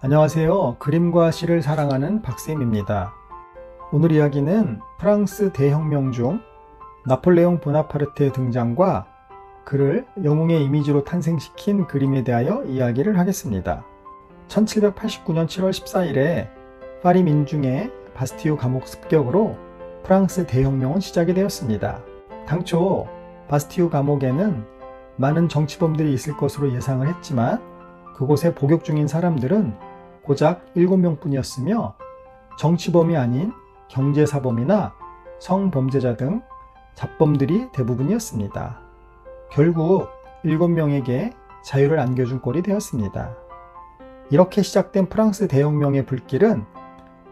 안녕하세요. 그림과 시를 사랑하는 박쌤입니다. 오늘 이야기는 프랑스 대혁명 중 나폴레옹 보나파르트의 등장과 그를 영웅의 이미지로 탄생시킨 그림에 대하여 이야기를 하겠습니다. 1789년 7월 14일에 파리 민중의 바스티유 감옥 습격으로 프랑스 대혁명은 시작이 되었습니다. 당초 바스티유 감옥에는 많은 정치범들이 있을 것으로 예상을 했지만 그곳에 복역 중인 사람들은 고작 7명 뿐이었으며 정치범이 아닌 경제사범이나 성범죄자 등 잡범들이 대부분이었습니다. 결국 7명에게 자유를 안겨준 꼴이 되었습니다. 이렇게 시작된 프랑스 대혁명의 불길은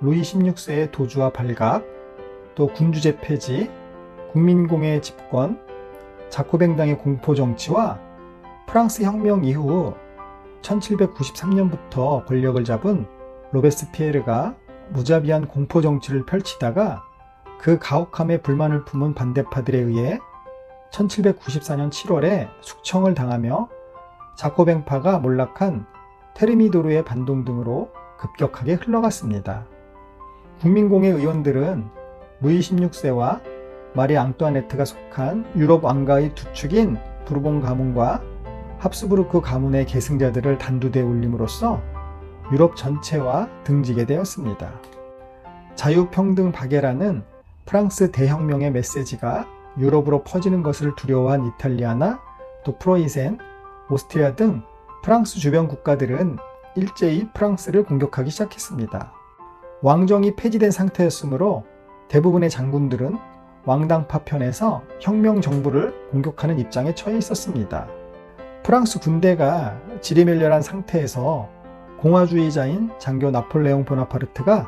루이 16세의 도주와 발각, 또 군주제 폐지, 국민공의 집권, 자코뱅당의 공포정치와 프랑스 혁명 이후 1793년부터 권력을 잡은 로베스피에르가 무자비한 공포정치를 펼치다가 그 가혹함에 불만을 품은 반대파들에 의해 1794년 7월에 숙청을 당하며 자코뱅파가 몰락한 테르미도르의 반동 등으로 급격하게 흘러갔습니다. 국민공의 의원들은 루이 16세와 마리 앙뚜아네트가 속한 유럽 왕가의 두 축인 부르봉 가문과 합스부르크 가문의 계승자들을 단두대에 올림으로써 유럽 전체와 등지게 되었습니다. 자유평등 박애라는 프랑스 대혁명의 메시지가 유럽으로 퍼지는 것을 두려워한 이탈리아나 또 프로이센, 오스트리아 등 프랑스 주변 국가들은 일제히 프랑스를 공격하기 시작했습니다. 왕정이 폐지된 상태였으므로 대부분의 장군들은 왕당파 편에서 혁명 정부를 공격하는 입장에 처해 있었습니다. 프랑스 군대가 지리멸렬한 상태에서 공화주의자인 장교 나폴레옹 보나파르트가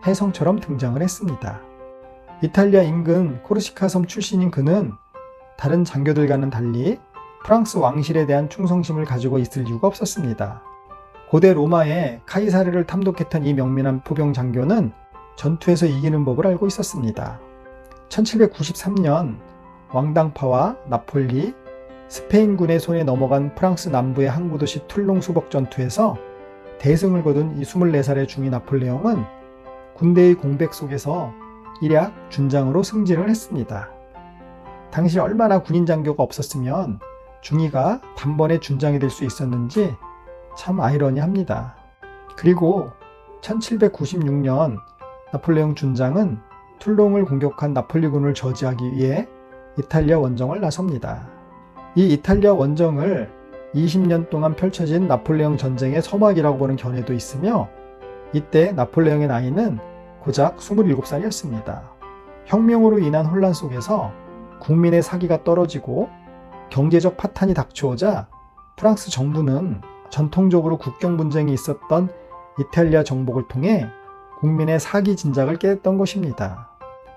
혜성처럼 등장을 했습니다. 이탈리아 인근 코르시카 섬 출신인 그는 다른 장교들과는 달리 프랑스 왕실에 대한 충성심을 가지고 있을 이유가 없었습니다. 고대 로마의 카이사르를 탐독했던 이 명민한 포병 장교는 전투에서 이기는 법을 알고 있었습니다. 1793년 왕당파와 나폴리, 스페인군의 손에 넘어간 프랑스 남부의 항구도시 툴롱 수복 전투에서 대승을 거둔 이 24살의 중위 나폴레옹은 군대의 공백 속에서 일약 준장으로 승진을 했습니다. 당시 얼마나 군인 장교가 없었으면 중위가 단번에 준장이 될 수 있었는지 참 아이러니합니다. 그리고 1796년 나폴레옹 준장은 툴롱을 공격한 나폴리군을 저지하기 위해 이탈리아 원정을 나섭니다. 이 이탈리아 원정을 20년 동안 펼쳐진 나폴레옹 전쟁의 서막이라고 보는 견해도 있으며 이때 나폴레옹의 나이는 고작 27살이었습니다. 혁명으로 인한 혼란 속에서 국민의 사기가 떨어지고 경제적 파탄이 닥쳐오자 프랑스 정부는 전통적으로 국경 분쟁이 있었던 이탈리아 정복을 통해 국민의 사기 진작을 깨했던 것입니다.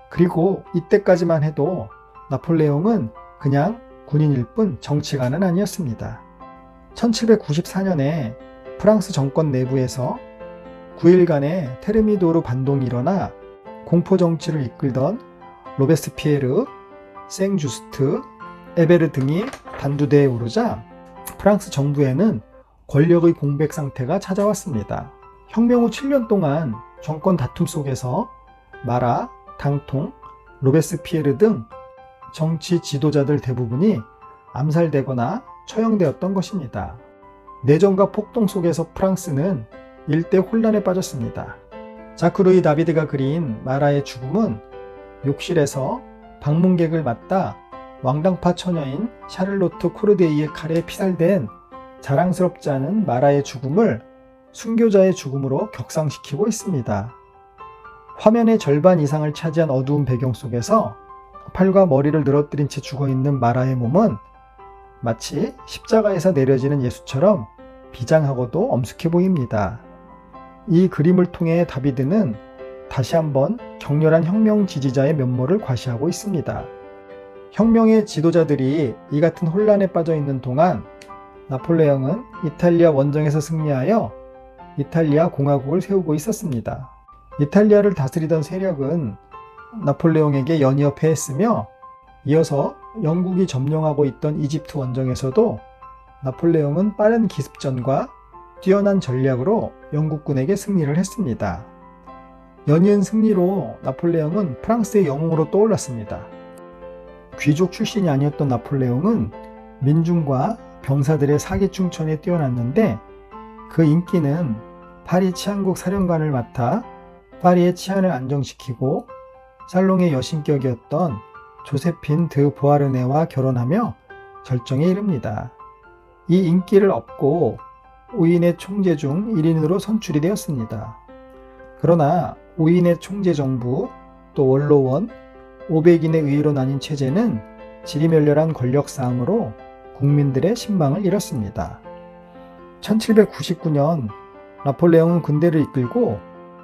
그리고 이때까지만 해도 나폴레옹은 그냥 군인일 뿐 정치가는 아니었습니다. 1794년에 프랑스 정권 내부에서 9일간의 테르미도르 반동이 일어나 공포정치를 이끌던 로베스피에르, 생주스트, 에베르 등이 단두대에 오르자 프랑스 정부에는 권력의 공백 상태가 찾아왔습니다. 혁명 후 7년 동안 정권 다툼 속에서 마라, 당통, 로베스피에르 등 정치 지도자들 대부분이 암살되거나 처형되었던 것입니다. 내전과 폭동 속에서 프랑스는 일대 혼란에 빠졌습니다. 자크루이 다비드가 그린 마라의 죽음은 욕실에서 방문객을 맞다 왕당파 처녀인 샤를로트 코르데이의 칼에 피살된 자랑스럽지 않은 마라의 죽음을 순교자의 죽음으로 격상시키고 있습니다. 화면의 절반 이상을 차지한 어두운 배경 속에서 팔과 머리를 늘어뜨린 채 죽어있는 마라의 몸은 마치 십자가에서 내려지는 예수처럼 비장하고도 엄숙해 보입니다. 이 그림을 통해 다비드는 다시 한번 격렬한 혁명 지지자의 면모를 과시하고 있습니다. 혁명의 지도자들이 이 같은 혼란에 빠져 있는 동안 나폴레옹은 이탈리아 원정에서 승리하여 이탈리아 공화국을 세우고 있었습니다. 이탈리아를 다스리던 세력은 나폴레옹에게 연이어 패했으며 이어서 영국이 점령하고 있던 이집트 원정에서도 나폴레옹은 빠른 기습전과 뛰어난 전략으로 영국군에게 승리를 했습니다. 연이은 승리로 나폴레옹은 프랑스의 영웅으로 떠올랐습니다. 귀족 출신이 아니었던 나폴레옹은 민중과 병사들의 사기충천에 뛰어났는데 그 인기는 파리 치안국 사령관을 맡아 파리의 치안을 안정시키고 살롱의 여신격이었던 조세핀 드 보아르네와 결혼하며 절정에 이릅니다. 이 인기를 얻고 5인의 총재 중 1인으로 선출이 되었습니다. 그러나 5인의 총재 정부, 또 원로원, 500인의 의회로 나뉜 체제는 지리멸렬한 권력 싸움으로 국민들의 신망을 잃었습니다. 1799년 나폴레옹은 군대를 이끌고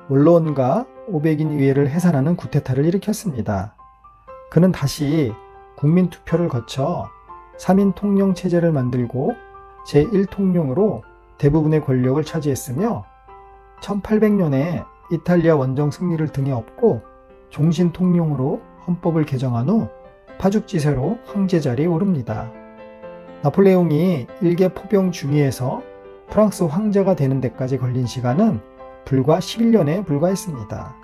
원로원과 500인 의회를 해산하는 쿠데타를 일으켰습니다. 그는 다시 국민투표를 거쳐 3인 통령 체제를 만들고 제1통령으로 대부분의 권력을 차지했으며 1800년에 이탈리아 원정 승리를 등에 업고 종신 통령으로 헌법을 개정한 후 파죽지세로 황제 자리에 오릅니다. 나폴레옹이 일개 포병 중위에서 프랑스 황제가 되는 데까지 걸린 시간은 불과 11년에 불과했습니다.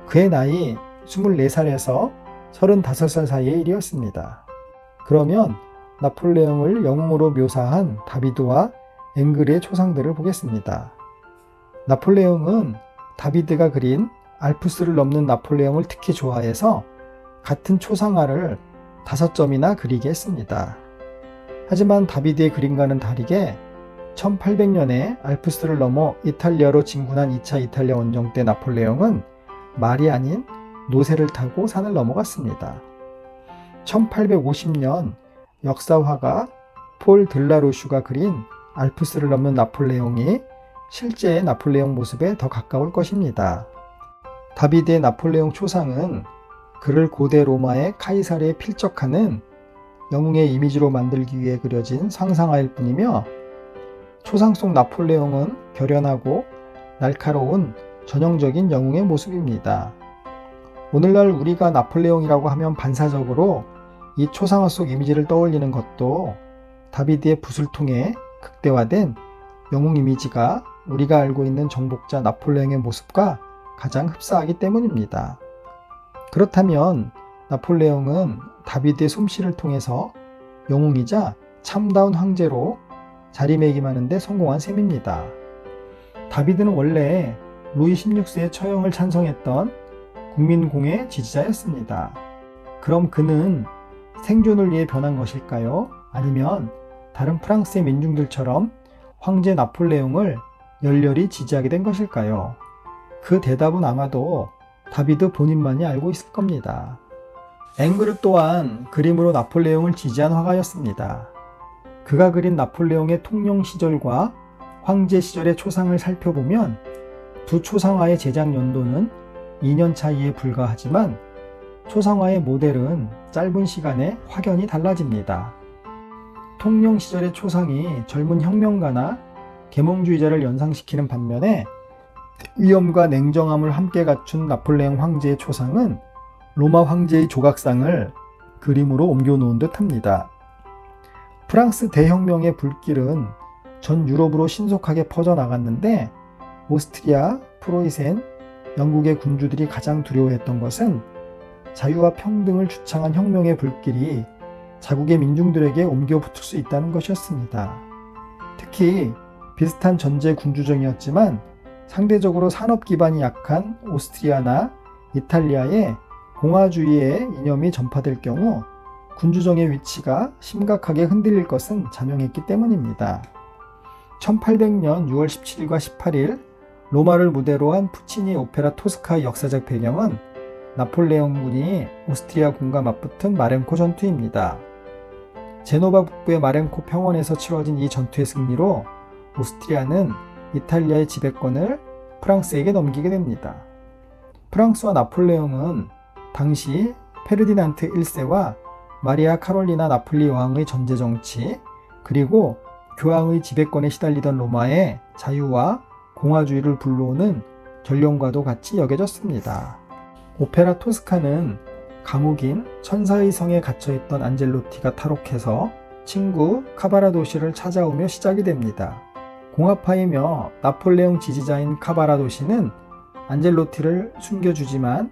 그의 나이 24살에서 35살 사이의 일이었습니다. 그러면 나폴레옹을 영웅으로 묘사한 다비드와 앵그르의 초상들을 보겠습니다. 나폴레옹은 다비드가 그린 알프스를 넘는 나폴레옹을 특히 좋아해서 같은 초상화를 5점이나 그리게 했습니다. 하지만 다비드의 그림과는 다르게 1800년에 알프스를 넘어 이탈리아로 진군한 2차 이탈리아 원정 때 나폴레옹은 말이 아닌 노새를 타고 산을 넘어갔습니다. 1850년 역사화가 폴 들라로슈가 그린 알프스를 넘는 나폴레옹이 실제의 나폴레옹 모습에 더 가까울 것입니다. 다비드의 나폴레옹 초상은 그를 고대 로마의 카이사르에 필적하는 영웅의 이미지로 만들기 위해 그려진 상상화일 뿐이며 초상 속 나폴레옹은 결연하고 날카로운 전형적인 영웅의 모습입니다. 오늘날 우리가 나폴레옹이라고 하면 반사적으로 이 초상화 속 이미지를 떠올리는 것도 다비드의 붓을 통해 극대화된 영웅 이미지가 우리가 알고 있는 정복자 나폴레옹의 모습과 가장 흡사하기 때문입니다. 그렇다면 나폴레옹은 다비드의 솜씨를 통해서 영웅이자 참다운 황제로 자리매김하는 데 성공한 셈입니다. 다비드는 원래 루이 16세의 처형을 찬성했던 국민공의 지지자였습니다. 그럼 그는 생존을 위해 변한 것일까요? 아니면 다른 프랑스의 민중들처럼 황제 나폴레옹을 열렬히 지지하게 된 것일까요? 그 대답은 아마도 다비드 본인만이 알고 있을 겁니다. 앵그르 또한 그림으로 나폴레옹을 지지한 화가였습니다. 그가 그린 나폴레옹의 통령 시절과 황제 시절의 초상을 살펴보면 두 초상화의 제작 연도는 2년 차이에 불과하지만 초상화의 모델은 짧은 시간에 확연히 달라집니다. 통령 시절의 초상이 젊은 혁명가나 계몽주의자를 연상시키는 반면에 위엄과 냉정함을 함께 갖춘 나폴레옹 황제의 초상은 로마 황제의 조각상을 그림으로 옮겨놓은 듯합니다. 프랑스 대혁명의 불길은 전 유럽으로 신속하게 퍼져나갔는데 오스트리아, 프로이센, 영국의 군주들이 가장 두려워했던 것은 자유와 평등을 주창한 혁명의 불길이 자국의 민중들에게 옮겨 붙을 수 있다는 것이었습니다. 특히 비슷한 전제 군주정이었지만 상대적으로 산업 기반이 약한 오스트리아나 이탈리아에 공화주의의 이념이 전파될 경우 군주정의 위치가 심각하게 흔들릴 것은 자명했기 때문입니다. 1800년 6월 17일과 18일 로마를 무대로 한 푸치니 오페라 토스카의 역사적 배경은 나폴레옹군이 오스트리아 군과 맞붙은 마렌코 전투입니다. 제노바 북부의 마렌코 평원에서 치러진 이 전투의 승리로 오스트리아는 이탈리아의 지배권을 프랑스에게 넘기게 됩니다. 프랑스와 나폴레옹은 당시 페르디난트 1세와 마리아 카롤리나 나폴리 여왕의 전제 정치, 그리고 교황의 지배권에 시달리던 로마의 자유와 공화주의를 불러오는 전령과도 같이 여겨졌습니다. 오페라 토스카는 감옥인 천사의 성에 갇혀있던 안젤로티가 탈옥해서 친구 카바라도시를 찾아오며 시작이 됩니다. 공화파이며 나폴레옹 지지자인 카바라도시는 안젤로티를 숨겨주지만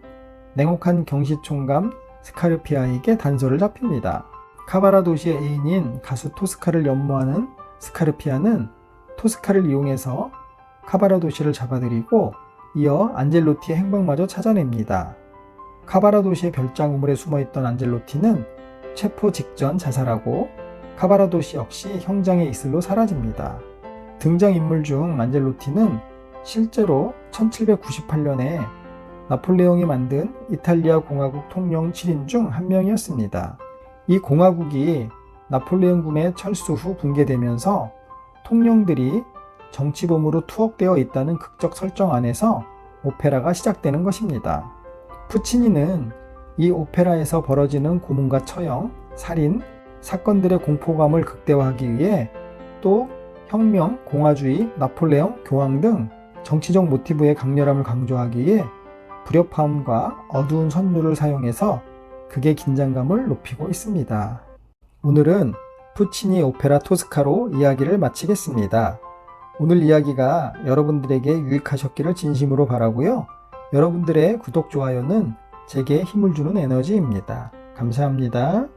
냉혹한 경시총감 스카르피아에게 단서를 잡힙니다. 카바라도시의 애인인 가수 토스카를 연모하는 스카르피아는 토스카를 이용해서 카바라도시를 잡아들이고 이어 안젤로티의 행방마저 찾아냅니다. 카바라도시의 별장 우물에 숨어있던 안젤로티는 체포 직전 자살하고 카바라도시 역시 형장의 이슬로 사라집니다. 등장인물 중 안젤로티는 실제로 1798년에 나폴레옹이 만든 이탈리아 공화국 통영 7인 중 한 명이었습니다. 이 공화국이 나폴레옹군의 철수 후 붕괴되면서 통영들이 정치범으로 투옥되어 있다는 극적 설정 안에서 오페라가 시작되는 것입니다. 푸치니는 이 오페라에서 벌어지는 고문과 처형, 살인, 사건들의 공포감을 극대화하기 위해 또 혁명, 공화주의, 나폴레옹, 교황 등 정치적 모티브의 강렬함을 강조하기 위해 불협화음과 어두운 선율을 사용해서 극의 긴장감을 높이고 있습니다. 오늘은 푸치니 오페라 토스카로 이야기를 마치겠습니다. 오늘 이야기가 여러분들에게 유익하셨기를 진심으로 바라고요. 여러분들의 구독, 좋아요는 제게 힘을 주는 에너지입니다. 감사합니다.